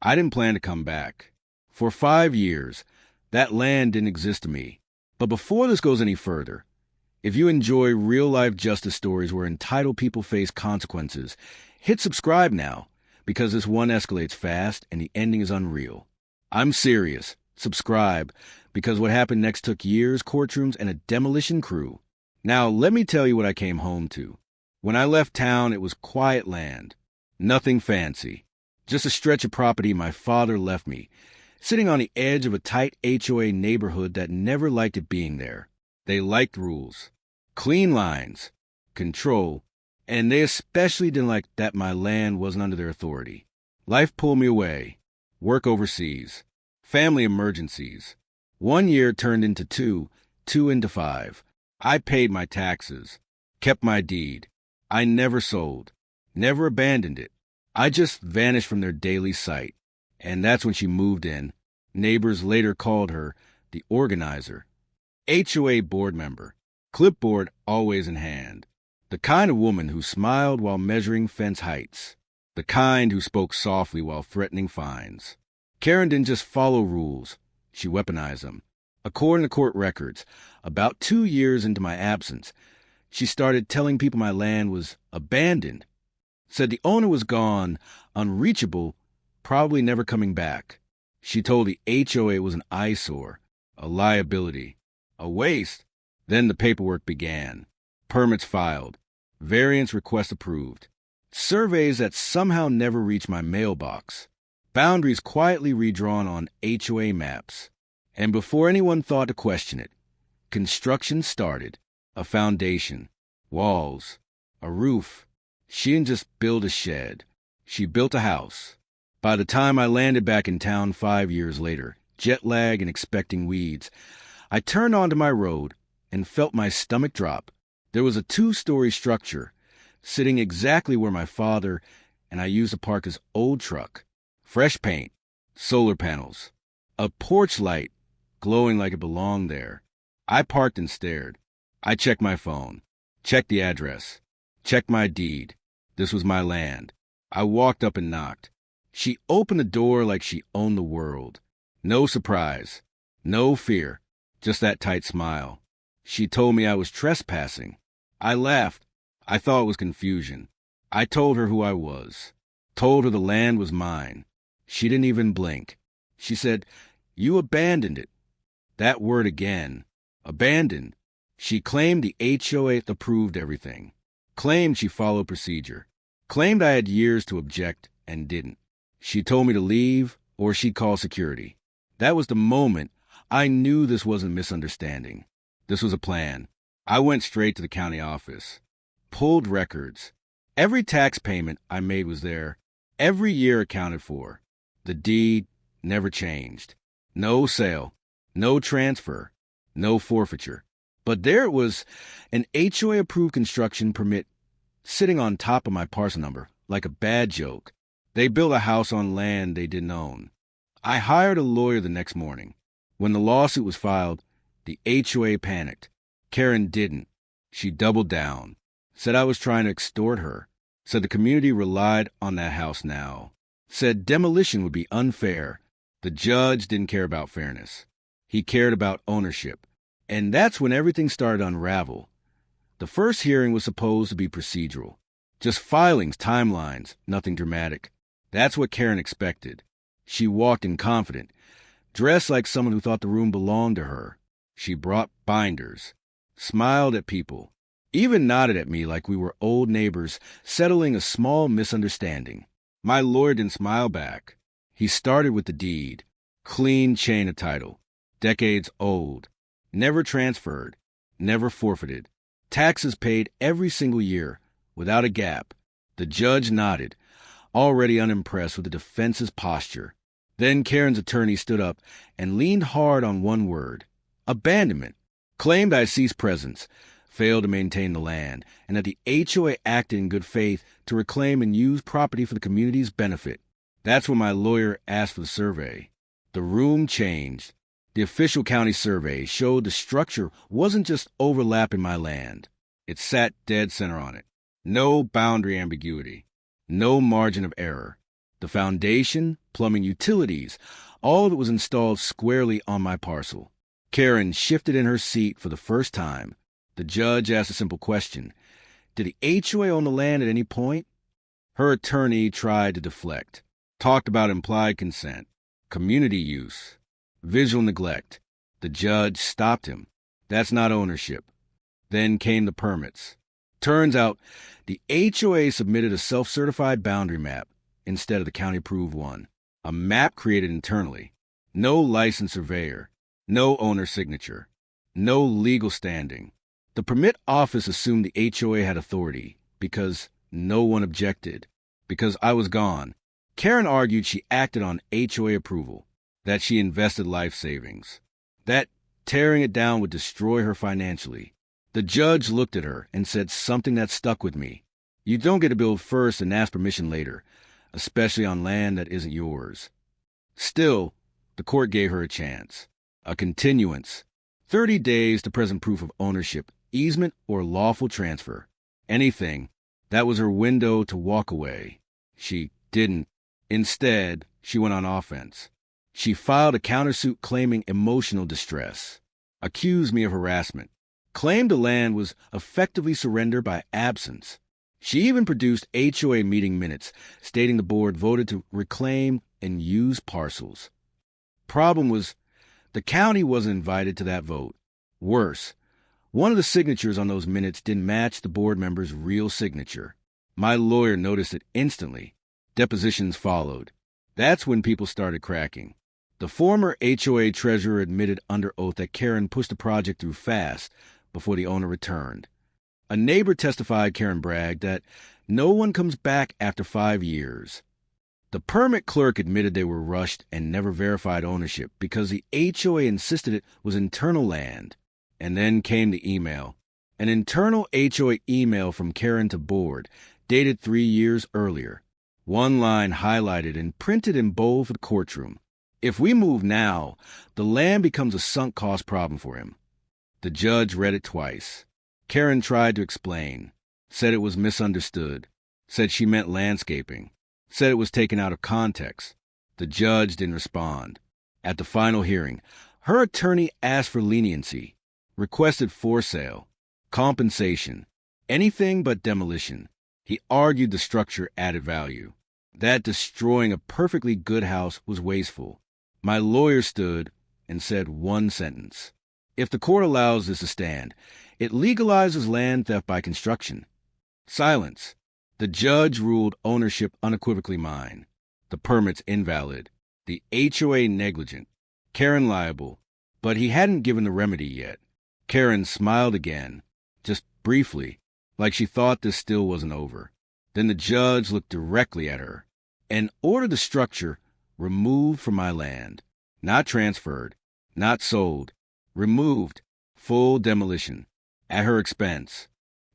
I didn't plan to come back. For 5 years, that land didn't exist to me. But before this goes any further, if you enjoy real-life justice stories where entitled people face consequences, hit subscribe now, because this one escalates fast and the ending is unreal. I'm serious. Subscribe, because what happened next took years, courtrooms, and a demolition crew. Now, let me tell you what I came home to. When I left town, it was quiet land. Nothing fancy. Just a stretch of property my father left me, sitting on the edge of a tight HOA neighborhood that never liked it being there. They liked rules, clean lines, control, and they especially didn't like that my land wasn't under their authority. Life pulled me away. Work overseas. Family emergencies. 1 year turned into 2, 2 into 5. I paid my taxes, kept my deed. I never sold, never abandoned it. I just vanished from their daily sight. And that's when she moved in. Neighbors later called her the organizer. HOA board member, clipboard always in hand. The kind of woman who smiled while measuring fence heights. The kind who spoke softly while threatening fines. Karen didn't just follow rules, she weaponized them. According to court records, about 2 years into my absence, she started telling people my land was abandoned. Said the owner was gone, unreachable, probably never coming back. She told the HOA it was an eyesore, a liability, a waste. Then the paperwork began. Permits filed. Variance requests approved. Surveys that somehow never reached my mailbox. Boundaries quietly redrawn on HOA maps. And before anyone thought to question it, construction started. A foundation, walls, a roof. She didn't just build a shed. She built a house. By the time I landed back in town 5 years later, jet lag and expecting weeds, I turned onto my road and felt my stomach drop. There was a 2-story structure, sitting exactly where my father and I used to park his old truck. Fresh paint, solar panels, a porch light glowing like it belonged there. I parked and stared. I checked my phone, checked the address, checked my deed. This was my land. I walked up and knocked. She opened the door like she owned the world. No surprise, no fear, just that tight smile. She told me I was trespassing. I laughed. I thought it was confusion. I told her who I was. Told her the land was mine. She didn't even blink. She said, "You abandoned it." That word again. Abandoned. She claimed the HOA approved everything. Claimed she followed procedure. Claimed I had years to object and didn't. She told me to leave or she'd call security. That was the moment I knew this wasn't misunderstanding. This was a plan. I went straight to the county office. Pulled records. Every tax payment I made was there. Every year accounted for. The deed never changed. No sale. No transfer. No forfeiture. But there it was, an HOA-approved construction permit sitting on top of my parcel number, like a bad joke. They built a house on land they didn't own. I hired a lawyer the next morning. When the lawsuit was filed, the HOA panicked. Karen didn't. She doubled down. Said I was trying to extort her. Said the community relied on that house now. Said demolition would be unfair. The judge didn't care about fairness. He cared about ownership. And that's when everything started to unravel. The first hearing was supposed to be procedural. Just filings, timelines, nothing dramatic. That's what Karen expected. She walked in confident, dressed like someone who thought the room belonged to her. She brought binders, smiled at people, even nodded at me like we were old neighbors settling a small misunderstanding. My lawyer didn't smile back. He started with the deed. Clean chain of title. Decades old. Never transferred. Never forfeited. Taxes paid every single year, without a gap. The judge nodded, already unimpressed with the defense's posture. Then Karen's attorney stood up and leaned hard on one word. Abandonment. Claimed I ceased presence, failed to maintain the land, and that the HOA acted in good faith to reclaim and use property for the community's benefit. That's when my lawyer asked for the survey. The room changed. The official county survey showed the structure wasn't just overlapping my land. It sat dead center on it. No boundary ambiguity. No margin of error. The foundation plumbing, utilities. All of it was installed squarely on my parcel. Karen shifted in her seat for the first time. The judge asked a simple question. Did the HOA own the land at any point? Her attorney tried to deflect, talked about implied consent, community use, visual neglect. The judge stopped him. That's not ownership. Then came the permits. Turns out the HOA submitted a self-certified boundary map instead of the county-approved one. A map created internally. No licensed surveyor. No owner signature. No legal standing. The permit office assumed the HOA had authority because no one objected. Because I was gone. Karen argued she acted on HOA approval, that she invested life savings, that tearing it down would destroy her financially. The judge looked at her and said something that stuck with me. You don't get to build first and ask permission later, especially on land that isn't yours. Still, the court gave her a chance. A continuance. 30 days to present proof of ownership, easement, or lawful transfer. Anything. That was her window to walk away. She didn't. Instead, she went on offense. She filed a countersuit claiming emotional distress, accused me of harassment, claimed the land was effectively surrendered by absence. She even produced HOA meeting minutes stating the board voted to reclaim and use parcels. Problem was, the county wasn't invited to that vote. Worse, one of the signatures on those minutes didn't match the board member's real signature. My lawyer noticed it instantly. Depositions followed. That's when people started cracking. The former HOA treasurer admitted under oath that Karen pushed the project through fast before the owner returned. A neighbor testified Karen bragged that no one comes back after 5 years. The permit clerk admitted they were rushed and never verified ownership because the HOA insisted it was internal land. And then came the email. An internal HOA email from Karen to board, dated 3 years earlier. One line highlighted and printed in bold for the courtroom. If we move now, the land becomes a sunk cost problem for him. The judge read it twice. Karen tried to explain, said it was misunderstood, said she meant landscaping, said it was taken out of context. The judge didn't respond. At the final hearing, her attorney asked for leniency, requested for sale, compensation, anything but demolition. He argued the structure added value, that destroying a perfectly good house was wasteful. My lawyer stood and said one sentence. If the court allows this to stand, it legalizes land theft by construction. Silence. The judge ruled ownership unequivocally mine, the permits invalid, the HOA negligent, Karen liable, but he hadn't given the remedy yet. Karen smiled again, just briefly, like she thought this still wasn't over. Then the judge looked directly at her and ordered the structure removed from my land. Not transferred, not sold, removed, full demolition, at her expense.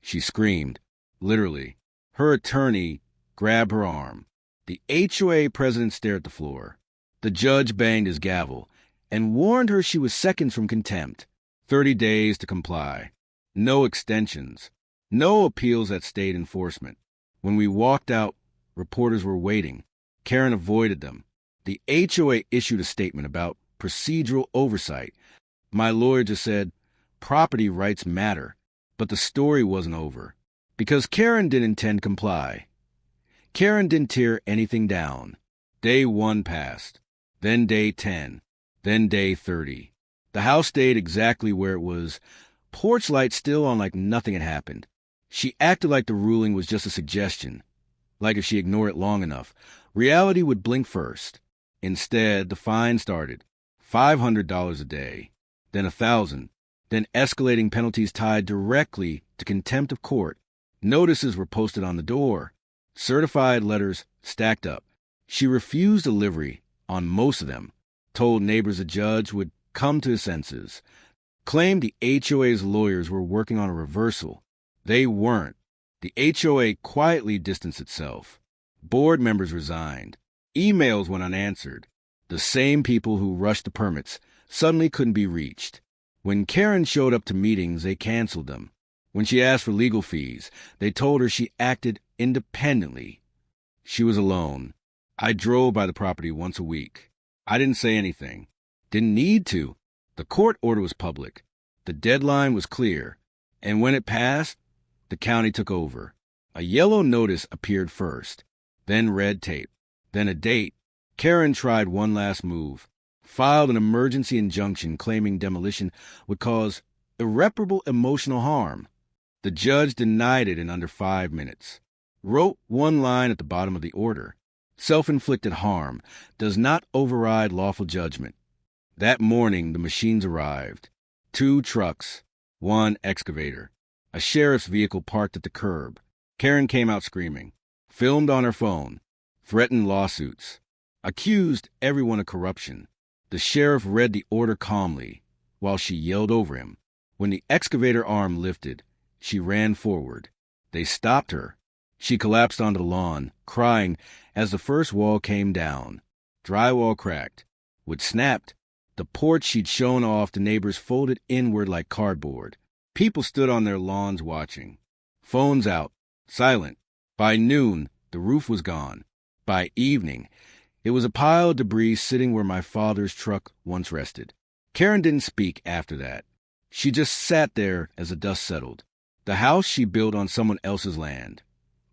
She screamed, literally. Her attorney grabbed her arm. The HOA president stared at the floor. The judge banged his gavel and warned her she was seconds from contempt. 30 days to comply. No extensions. No appeals at state enforcement. When we walked out, reporters were waiting. Karen avoided them. The HOA issued a statement about procedural oversight. My lawyer just said, property rights matter. But the story wasn't over. Because Karen didn't intend to comply. Karen didn't tear anything down. Day 1 passed. Then day 10. Then day 30. The house stayed exactly where it was. Porch light still on like nothing had happened. She acted like the ruling was just a suggestion. Like if she ignored it long enough, reality would blink first. Instead, the fine started. $500 a day. Then $1,000. Then escalating penalties tied directly to contempt of court. Notices were posted on the door. Certified letters stacked up. She refused delivery on most of them. Told neighbors a judge would come to his senses. Claimed the HOA's lawyers were working on a reversal. They weren't. The HOA quietly distanced itself. Board members resigned. Emails went unanswered. The same people who rushed the permits suddenly couldn't be reached. When Karen showed up to meetings, they canceled them. When she asked for legal fees, they told her she acted independently. She was alone. I drove by the property once a week. I didn't say anything. Didn't need to. The court order was public. The deadline was clear. And when it passed, the county took over. A yellow notice appeared first, then red tape, then a date. Karen tried one last move, filed an emergency injunction claiming demolition would cause irreparable emotional harm. The judge denied it in under 5 minutes. Wrote one line at the bottom of the order. Self-inflicted harm does not override lawful judgment. That morning, the machines arrived. 2 trucks, 1 excavator, a sheriff's vehicle parked at the curb. Karen came out screaming, filmed on her phone, threatened lawsuits, accused everyone of corruption. The sheriff read the order calmly while she yelled over him. When the excavator arm lifted, she ran forward. They stopped her. She collapsed onto the lawn, crying as the first wall came down. Drywall cracked. Wood snapped. The porch she'd shown off to neighbors folded inward like cardboard. People stood on their lawns watching. Phones out. Silent. By noon, the roof was gone. By evening, it was a pile of debris sitting where my father's truck once rested. Karen didn't speak after that. She just sat there as the dust settled. The house she built on someone else's land.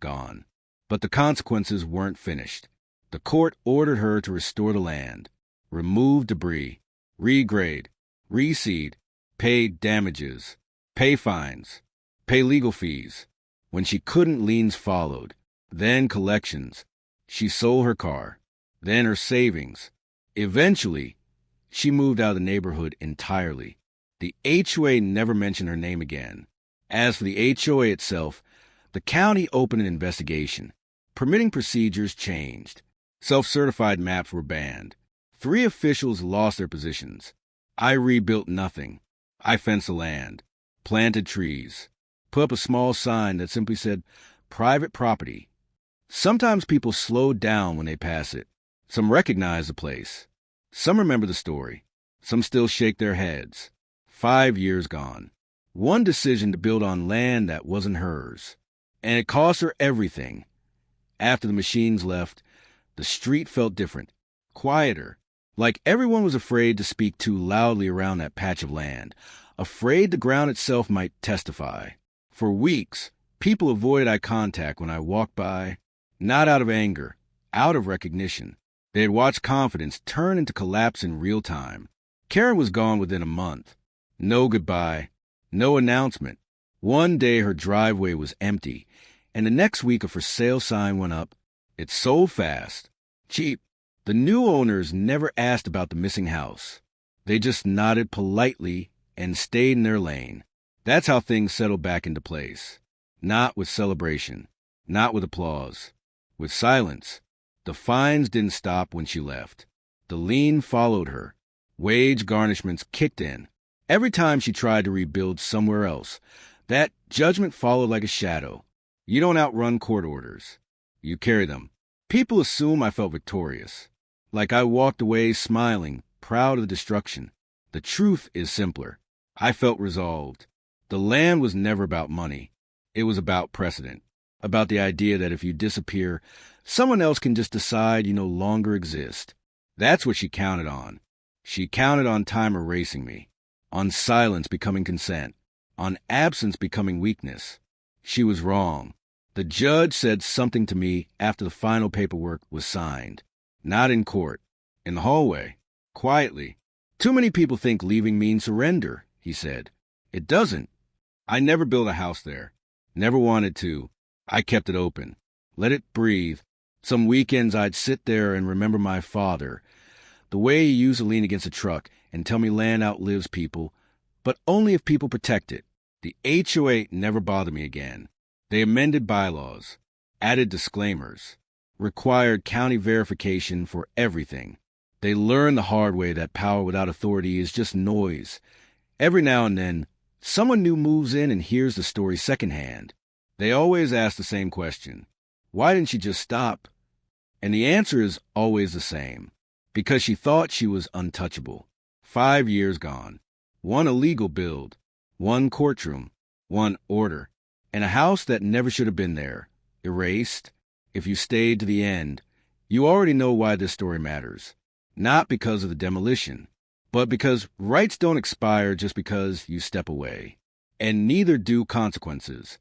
Gone. But the consequences weren't finished. The court ordered her to restore the land, remove debris, regrade, reseed, pay damages, pay fines, pay legal fees. When she couldn't, liens followed. Then collections. She sold her car. Then her savings. Eventually, she moved out of the neighborhood entirely. The HOA never mentioned her name again. As for the HOA itself, the county opened an investigation. Permitting procedures changed. Self-certified maps were banned. 3 officials lost their positions. I rebuilt nothing. I fenced the land, planted trees, put up a small sign that simply said, private property. Sometimes people slow down when they pass it. Some recognize the place. Some remember the story. Some still shake their heads. 5 years gone. One decision to build on land that wasn't hers. And it cost her everything. After the machines left, the street felt different, quieter, like everyone was afraid to speak too loudly around that patch of land, afraid the ground itself might testify. For weeks, people avoided eye contact when I walked by, not out of anger, out of recognition. They had watched confidence turn into collapse in real time. Karen was gone within a month. No goodbye, no announcement. One day her driveway was empty, and the next week a for sale sign went up. It sold fast, cheap. The new owners never asked about the missing house. They just nodded politely and stayed in their lane. That's how things settled back into place. Not with celebration, not with applause, with silence. The fines didn't stop when she left. The lien followed her. Wage garnishments kicked in. Every time she tried to rebuild somewhere else, that judgment followed like a shadow. You don't outrun court orders. You carry them. People assume I felt victorious, like I walked away smiling, proud of the destruction. The truth is simpler. I felt resolved. The land was never about money. It was about precedent, about the idea that if you disappear, someone else can just decide you no longer exist. That's what she counted on. She counted on time erasing me, on silence becoming consent, on absence becoming weakness. She was wrong. The judge said something to me after the final paperwork was signed. Not in court. In the hallway. Quietly. Too many people think leaving means surrender, he said. It doesn't. I never built a house there. Never wanted to. I kept it open. Let it breathe. Some weekends I'd sit there and remember my father. The way he used to lean against a truck and tell me land outlives people, but only if people protect it. The HOA never bothered me again. They amended bylaws, added disclaimers, required county verification for everything. They learned the hard way that power without authority is just noise. Every now and then, someone new moves in and hears the story secondhand. They always ask the same question. Why didn't she just stop? And the answer is always the same. Because she thought she was untouchable. 5 years gone. One illegal build. One courtroom. One order. And a house that never should have been there. Erased. If you stayed to the end, You already know why this story matters. Not because of the demolition, but because rights don't expire just because you step away. And neither do consequences.